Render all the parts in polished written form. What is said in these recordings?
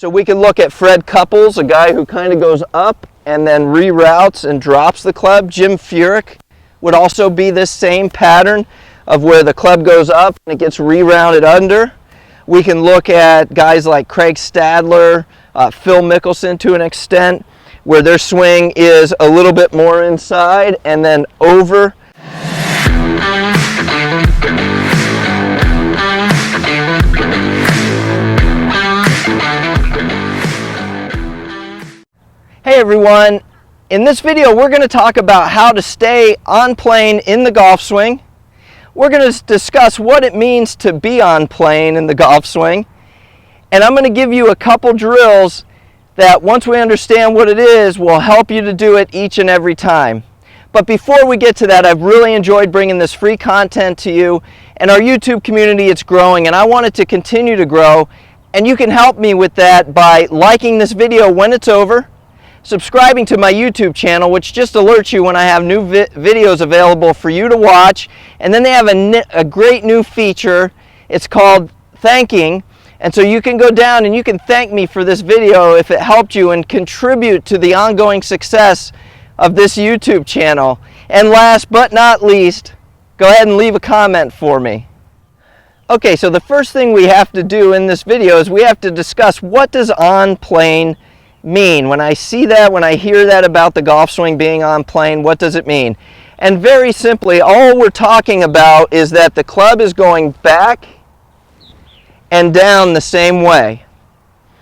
So we can look at Fred Couples, a guy who kind of goes up and then reroutes and drops the club. Jim Furyk would also be this same pattern of where the club goes up and it gets rerouted under. We can look at guys like Craig Stadler, Phil Mickelson to an extent, where their swing is a little bit more inside and then over. Hey everyone, in this video we're going to talk about how to stay on plane in the golf swing. We're going to discuss what it means to be on plane in the golf swing, and I'm going to give you a couple drills that once we understand what it is will help you to do it each and every time. But before we get to that, I've really enjoyed bringing this free content to you, and our YouTube community, it's growing and I want it to continue to grow, and you can help me with that by liking this video when it's over, subscribing to my YouTube channel, which just alerts you when I have new videos available for you to watch. And then they have a great new feature. It's called thanking. And so you can go down and you can thank me for this video if it helped you and contribute to the ongoing success of this YouTube channel. And last but not least, go ahead and leave a comment for me. Okay, so the first thing we have to do in this video is we have to discuss, what does on plane mean? When I see that, when I hear that about the golf swing being on plane, what does it mean? And very simply, all we're talking about is that the club is going back and down the same way.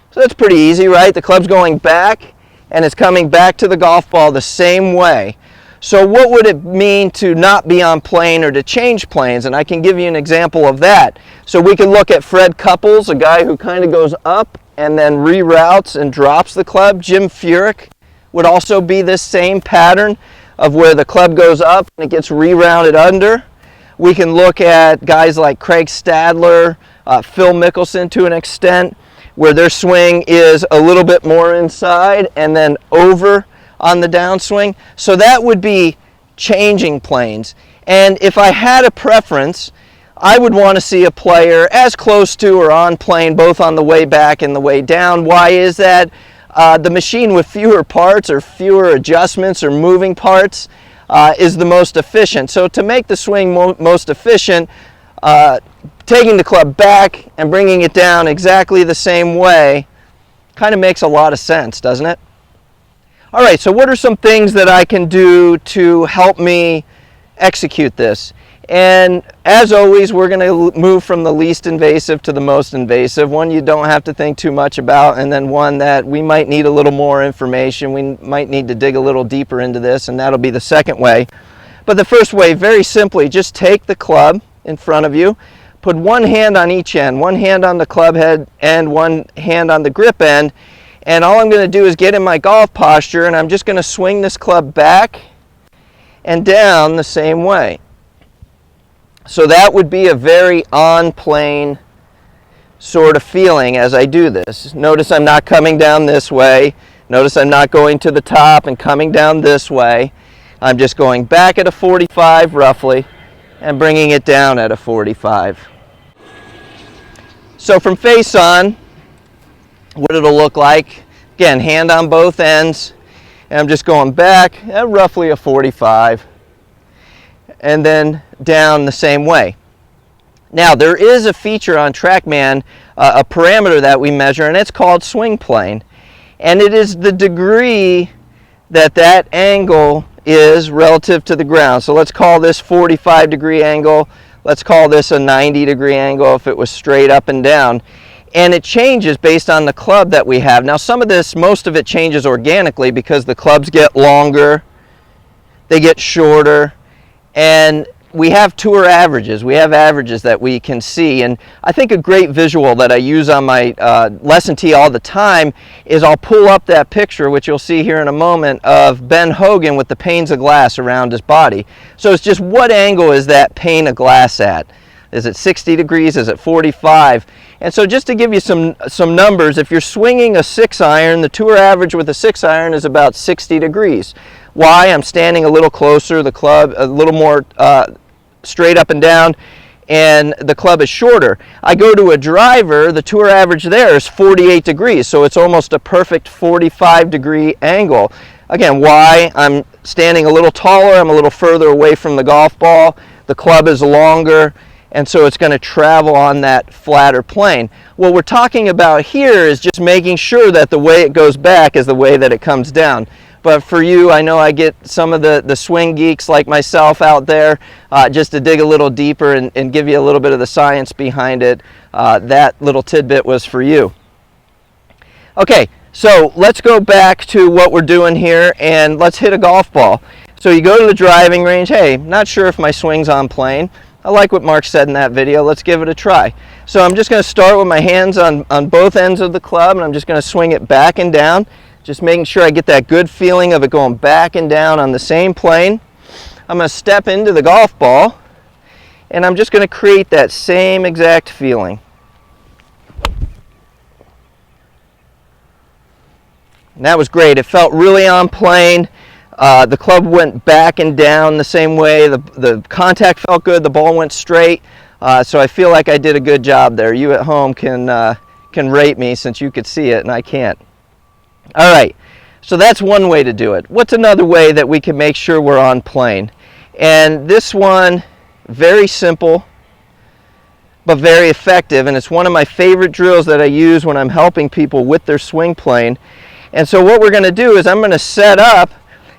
So that's pretty easy, right? The club's going back and it's coming back to the golf ball the same way. So what would it mean to not be on plane or to change planes? And I can give you an example of that. So we can look at Fred Couples, a guy who kind of goes up and then reroutes and drops the club. Jim Furyk would also be this same pattern of where the club goes up and it gets rerouted under. We can look at guys like Craig Stadler, Phil Mickelson to an extent, where their swing is a little bit more inside and then over on the downswing. So that would be changing planes. And if I had a preference, I would want to see a player as close to or on plane both on the way back and the way down. Why is that? The machine with fewer parts or fewer adjustments or moving parts is the most efficient. So to make the swing most efficient, taking the club back and bringing it down exactly the same way kind of makes a lot of sense, doesn't it? All right, so what are some things that I can do to help me execute this? And as always, we're going to move from the least invasive to the most invasive, one you don't have to think too much about, and then one that we might need a little more information. We might need to dig a little deeper into this, and that'll be the second way. But the first way, very simply, just take the club in front of you, put one hand on each end, one hand on the club head and one hand on the grip end, and all I'm going to do is get in my golf posture, and I'm just going to swing this club back and down the same way. So that would be a very on-plane sort of feeling as I do this. Notice I'm not coming down this way. Notice I'm not going to the top and coming down this way. I'm just going back at a 45 roughly and bringing it down at a 45. So from face on, what it'll look like, again, hand on both ends, and I'm just going back at roughly a 45. And then down the same way. Now there is a feature on TrackMan, a parameter that we measure, and it's called swing plane, and it is the degree that that angle is relative to the ground. So let's call this 45 degree angle, let's call this a 90 degree angle if it was straight up and down, and it changes based on the club that we have. Now some of this, most of it changes organically because the clubs get longer, they get shorter, and we have tour averages. We have averages that we can see, and I think a great visual that I use on my lesson tee all the time is I'll pull up that picture, which you'll see here in a moment, of Ben Hogan with the panes of glass around his body. So it's just, what angle is that pane of glass at? Is it 60 degrees? Is it 45? And so just to give you some numbers, if you're swinging a 6-iron, the tour average with a 6-iron is about 60 degrees. Why? I'm standing a little closer, the club a little more straight up and down, and the club is shorter. I go to a driver, the tour average there is 48 degrees, so it's almost a perfect 45-degree angle. Again, why? I'm standing a little taller, I'm a little further away from the golf ball, the club is longer, and so it's going to travel on that flatter plane. What we're talking about here is just making sure that the way it goes back is the way that it comes down. But for you, I know I get some of the swing geeks like myself out there, just to dig a little deeper and give you a little bit of the science behind it. That little tidbit was for you. Okay, so let's go back to what we're doing here, and let's hit a golf ball. So you go to the driving range. Hey, not sure if my swing's on plane. I like what Mark said in that video. Let's give it a try. So I'm just going to start with my hands on both ends of the club, and I'm just going to swing it back and down, just making sure I get that good feeling of it going back and down on the same plane. I'm going to step into the golf ball, and I'm just going to create that same exact feeling. And that was great. It felt really on plane. The club went back and down the same way. The contact felt good. The ball went straight. So I feel like I did a good job there. You at home can rate me since you could see it and I can't. All right, so that's one way to do it. What's another way that we can make sure we're on plane? And this one, very simple, but very effective. And it's one of my favorite drills that I use when I'm helping people with their swing plane. And so what we're going to do is I'm going to set up,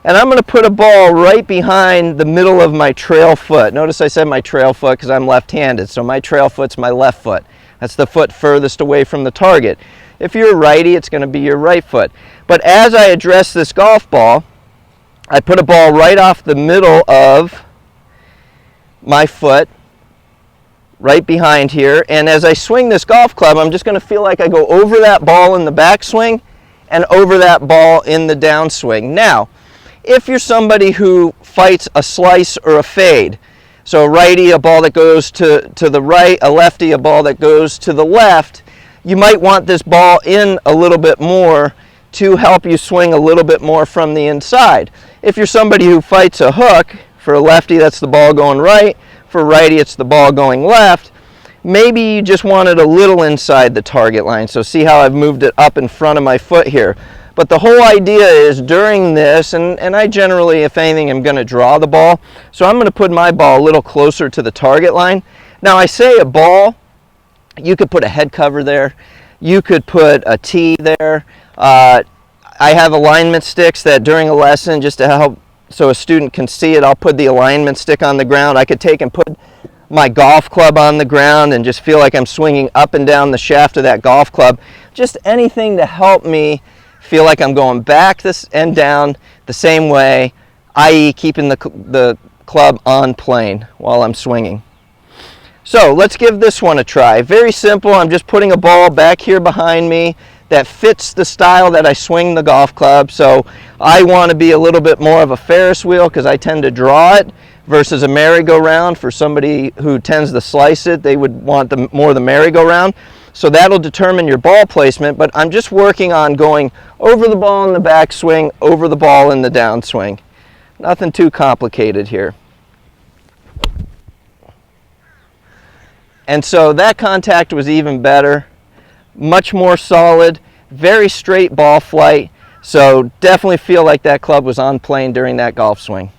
and I'm going to put a ball right behind the middle of my trail foot. Notice I said my trail foot because I'm left-handed, so my trail foot's my left foot. That's the foot furthest away from the target. If you're a righty, it's going to be your right foot. But as I address this golf ball, I put a ball right off the middle of my foot, right behind here, and as I swing this golf club, I'm just going to feel like I go over that ball in the backswing and over that ball in the downswing. Now, if you're somebody who fights a slice or a fade, so a righty, a ball that goes to the right, a lefty, a ball that goes to the left, you might want this ball in a little bit more to help you swing a little bit more from the inside. If you're somebody who fights a hook, for a lefty that's the ball going right, for a righty it's the ball going left, maybe you just want it a little inside the target line. So see how I've moved it up in front of my foot here. But the whole idea is during this, and I generally, if anything, am going to draw the ball. So I'm going to put my ball a little closer to the target line. Now I say a ball, you could put a head cover there. You could put a tee there. I have alignment sticks that during a lesson, just to help so a student can see it, I'll put the alignment stick on the ground. I could take and put my golf club on the ground and just feel like I'm swinging up and down the shaft of that golf club. Just anything to help me feel like I'm going back this and down the same way, i.e. keeping the club on plane while I'm swinging. So let's give this one a try. Very simple. I'm just putting a ball back here behind me that fits the style that I swing the golf club. So I want to be a little bit more of a Ferris wheel because I tend to draw it versus a merry-go-round. For somebody who tends to slice it, they would want more the merry-go-round. So that'll determine your ball placement, but I'm just working on going over the ball in the backswing, over the ball in the downswing. Nothing too complicated here. And so that contact was even better, much more solid, very straight ball flight. So definitely feel like that club was on plane during that golf swing.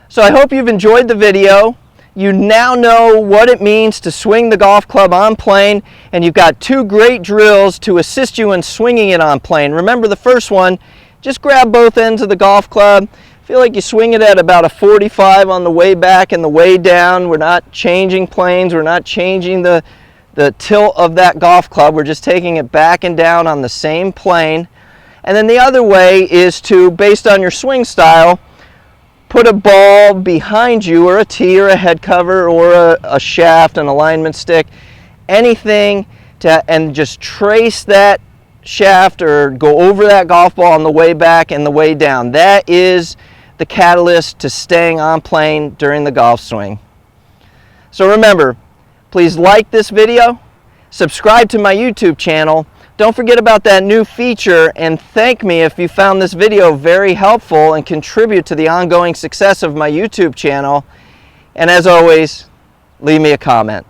So I hope you've enjoyed the video. You now know what it means to swing the golf club on plane, and you've got two great drills to assist you in swinging it on plane. Remember the first one, just grab both ends of the golf club. Feel like you swing it at about a 45 on the way back and the way down. We're not changing planes. We're not changing the tilt of that golf club. We're just taking it back and down on the same plane. And then the other way is to, based on your swing style, put a ball behind you, or a tee, or a head cover, or a shaft, an alignment stick, anything and just trace that shaft or go over that golf ball on the way back and the way down. That is the catalyst to staying on plane during the golf swing. So remember, please like this video, subscribe to my YouTube channel. Don't forget about that new feature, and thank me if you found this video very helpful and contribute to the ongoing success of my YouTube channel. And as always, leave me a comment.